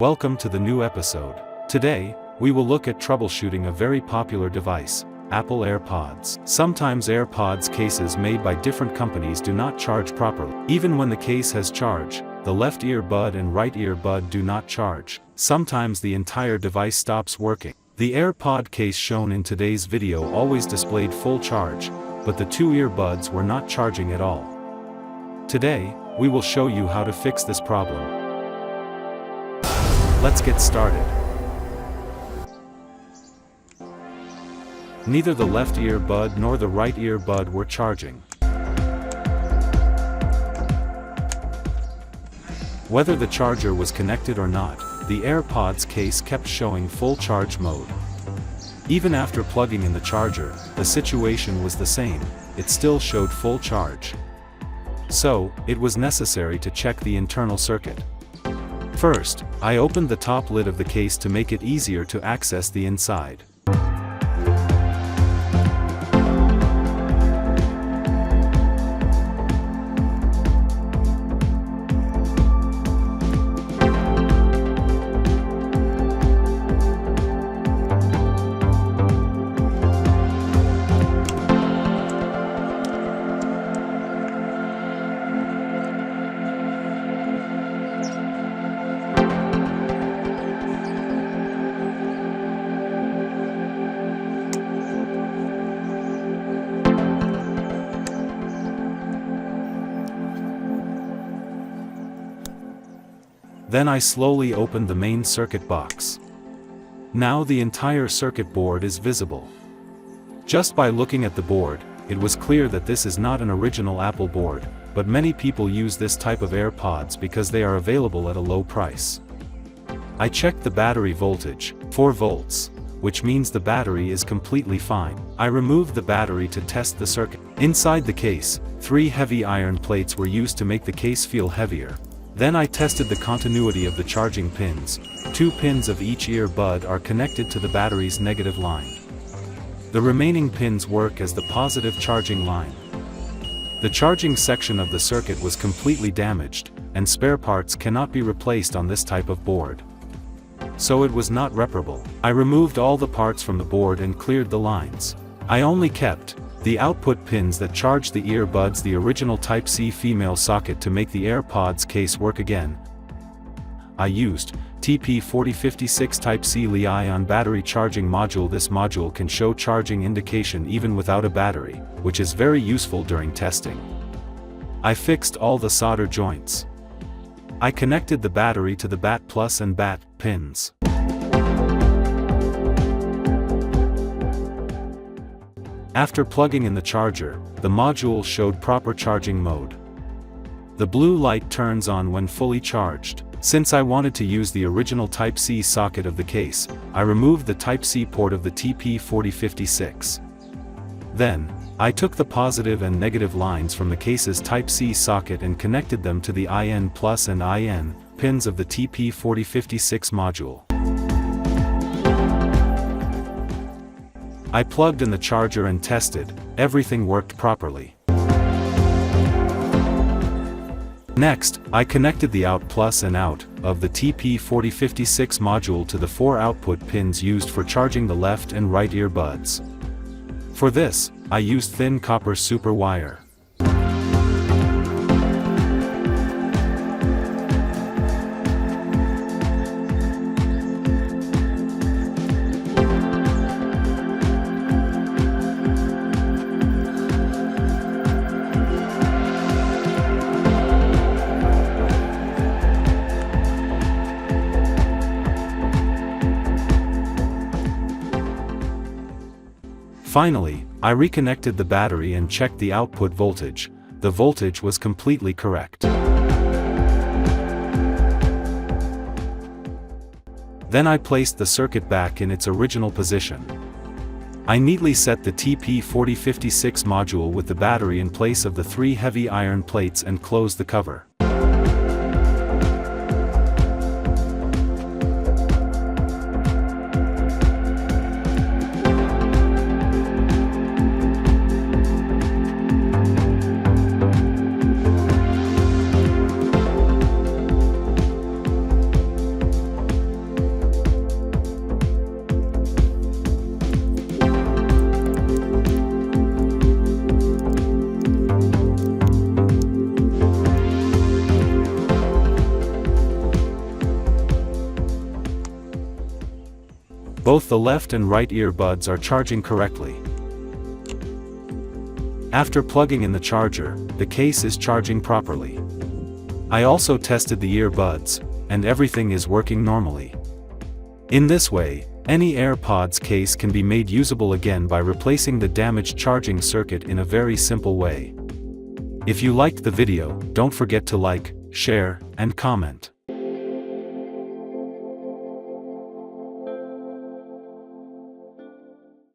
Welcome to the new episode. Today, we will look at troubleshooting a very popular device, Apple AirPods. Sometimes AirPods cases made by different companies do not charge properly. Even when the case has charge, the left earbud and right earbud do not charge. Sometimes the entire device stops working. The AirPod case shown in today's video always displayed full charge, but the two earbuds were not charging at all. Today, we will show you how to fix this problem. Let's get started. Neither the left earbud nor the right earbud were charging. Whether the charger was connected or not, the AirPods case kept showing full charge mode. Even after plugging in the charger, the situation was the same, it still showed full charge. So, it was necessary to check the internal circuit. First, I opened the top lid of the case to make it easier to access the inside. Then I slowly opened the main circuit box. Now the entire circuit board is visible. Just by looking at the board, it was clear that this is not an original Apple board, but many people use this type of AirPods because they are available at a low price. I checked the battery voltage, 4 volts, which means the battery is completely fine. I removed the battery to test the circuit. Inside the case, 3 heavy iron plates were used to make the case feel heavier. Then I tested the continuity of the charging pins. 2 pins of each earbud are connected to the battery's negative line. The remaining pins work as the positive charging line. The charging section of the circuit was completely damaged, and spare parts cannot be replaced on this type of board. So it was not reparable. I removed all the parts from the board and cleared the lines. I only kept the output pins that charge the earbuds, the original Type-C female socket to make the AirPods case work again. I used TP4056 Type-C Li-ion battery charging module. This module can show charging indication even without a battery, which is very useful during testing. I fixed all the solder joints. I connected the battery to the BAT plus and BAT pins. After plugging in the charger, the module showed proper charging mode. The blue light turns on when fully charged. Since I wanted to use the original Type-C socket of the case, I removed the Type-C port of the TP4056. Then, I took the positive and negative lines from the case's Type-C socket and connected them to the IN plus and IN pins of the TP4056 module. I plugged in the charger and tested, everything worked properly. Next, I connected the out plus and out of the TP4056 module to the 4 output pins used for charging the left and right earbuds. For this, I used thin copper super wire. Finally, I reconnected the battery and checked the output voltage. The voltage was completely correct. Then I placed the circuit back in its original position. I neatly set the TP4056 module with the battery in place of the 3 heavy iron plates and closed the cover. Both the left and right earbuds are charging correctly. After plugging in the charger, the case is charging properly. I also tested the earbuds, and everything is working normally. In this way, any AirPods case can be made usable again by replacing the damaged charging circuit in a very simple way. If you liked the video, don't forget to like, share, and comment.